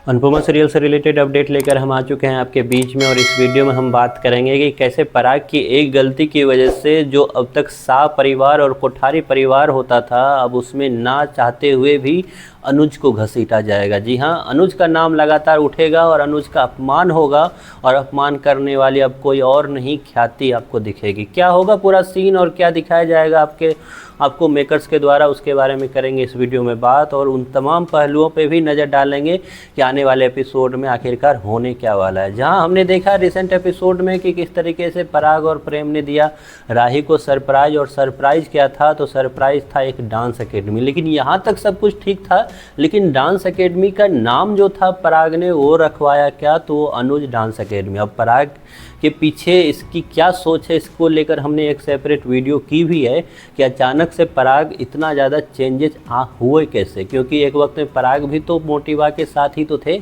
Anupama serial से related update लेकर हम आ चुके हैं आपके बीच में, और इस वीडियो में हम बात करेंगे कि कैसे पराग की एक गलती की वजह से जो अब तक शाह परिवार और कोठारी परिवार होता था, अब उसमें ना चाहते हुए भी अनुज को घसीटा जाएगा। जी हाँ, अनुज का नाम लगातार उठेगा और अनुज का अपमान होगा, और अपमान करने वाली अब कोई और नहीं, ख्याति आपको दिखेगी। क्या होगा पूरा सीन और क्या दिखाया जाएगा आपको मेकर्स के द्वारा, उसके बारे में करेंगे इस वीडियो में बात, और उन तमाम पहलुओं पे भी नज़र डालेंगे कि आने वाले एपिसोड में आखिरकार होने क्या वाला है। जहां हमने देखा रिसेंट एपिसोड में कि किस तरीके से पराग और प्रेम ने दिया राही को सरप्राइज, और सरप्राइज क्या था, तो सरप्राइज था एक डांस एकेडमी। लेकिन यहाँ तक सब कुछ ठीक था, लेकिन डांस एकेडमी का नाम जो था पराग ने वो रखवाया क्या, तो अनुज डांस एकेडमी। अब पराग के पीछे इसकी क्या सोच है, इसको लेकर हमने एक सेपरेट वीडियो की भी है कि अचानक से पराग इतना ज़्यादा चेंजेस हुए कैसे, क्योंकि एक वक्त में पराग भी तो मोटिवा के साथ ही तो थे,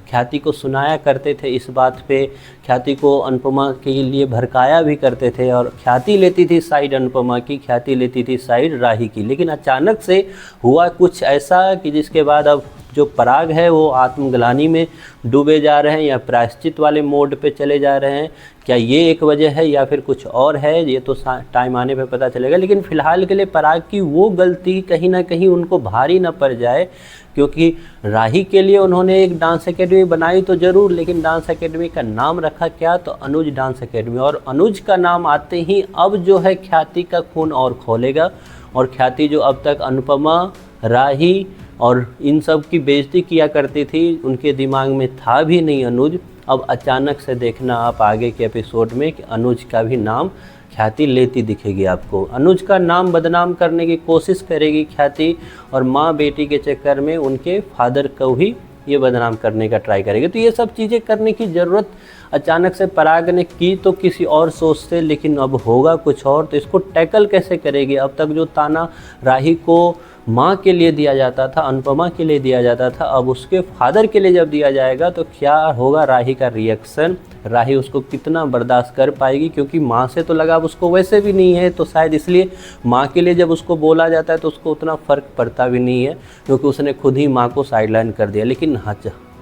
ख्याति को सुनाया करते थे इस बात पे, ख्याति को अनुपमा के लिए भड़काया भी करते थे, और ख्याति लेती थी साइड अनुपमा की, ख्याति लेती थी साइड राही की। लेकिन अचानक से हुआ कुछ ऐसा कि जिसके बाद अब जो पराग है वो आत्मग्लानि में डूबे जा रहे हैं, या प्रायश्चित वाले मोड पे चले जा रहे हैं। क्या ये एक वजह है या फिर कुछ और है, ये तो टाइम आने पे पता चलेगा। लेकिन फ़िलहाल के लिए पराग की वो गलती कहीं ना कहीं उनको भारी ना पड़ जाए, क्योंकि राही के लिए उन्होंने एक डांस एकेडमी बनाई तो ज़रूर, लेकिन डांस एकेडमी का नाम रखा क्या, तो अनुज डांस एकेडमी। और अनुज का नाम आते ही अब जो है ख्याति का खून और खोलेगा, और ख्याति जो अब तक अनुपमा, राही और इन सब की बेइज्जती किया करती थी, उनके दिमाग में था भी नहीं अनुज। अब अचानक से देखना आप आगे के एपिसोड में कि अनुज का भी नाम ख्याति लेती दिखेगी आपको। अनुज का नाम बदनाम करने की कोशिश करेगी ख्याति, और माँ बेटी के चक्कर में उनके फादर को भी ये बदनाम करने का ट्राई करेगी। तो ये सब चीज़ें करने की ज़रूरत अचानक से पराग ने की तो किसी और सोच से, लेकिन अब होगा कुछ और। तो इसको टैकल कैसे करेगी? अब तक जो ताना राही को माँ के लिए दिया जाता था, अनुपमा के लिए दिया जाता था, अब उसके फादर के लिए जब दिया जाएगा तो क्या होगा राही का रिएक्शन, राही उसको कितना बर्दाश्त कर पाएगी? क्योंकि माँ से तो लगाव उसको वैसे भी नहीं है, तो शायद इसलिए माँ के लिए जब उसको बोला जाता है तो उसको उतना फ़र्क पड़ता भी नहीं है, क्योंकि उसने खुद ही माँ को साइडलाइन कर दिया। लेकिन हाँ,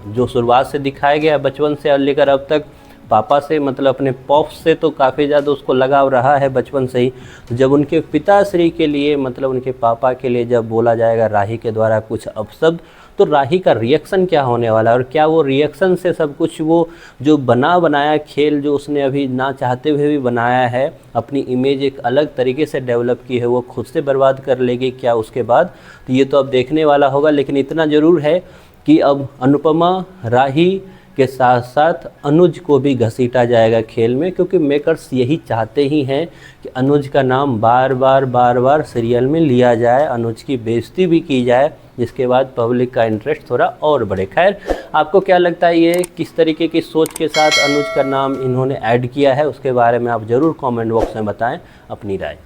जो शुरुआत से दिखाया गया बचपन से लेकर अब तक पापा से, मतलब अपने पॉप से तो काफ़ी ज़्यादा उसको लगाव रहा है बचपन से ही। जब उनके पिताश्री के लिए, मतलब उनके पापा के लिए जब बोला जाएगा राही के द्वारा कुछ अपशब्द, तो राही का रिएक्शन क्या होने वाला है, और क्या वो रिएक्शन से सब कुछ वो जो बनाया खेल जो उसने अभी ना चाहते हुए भी बनाया है, अपनी इमेज एक अलग तरीके से डेवलप की है, वो खुद से बर्बाद कर लेगी क्या उसके बाद? तो ये तो अब देखने वाला होगा। लेकिन इतना ज़रूर है कि अब अनुपमा, राही के साथ साथ अनुज को भी घसीटा जाएगा खेल में, क्योंकि मेकर्स यही चाहते ही हैं कि अनुज का नाम बार बार सीरियल में लिया जाए, अनुज की बेइज्जती भी की जाए, जिसके बाद पब्लिक का इंटरेस्ट थोड़ा और बढ़े। खैर, आपको क्या लगता है ये किस तरीके की सोच के साथ अनुज का नाम इन्होंने ऐड किया है, उसके बारे में आप ज़रूर कमेंट बॉक्स में बताएं अपनी राय।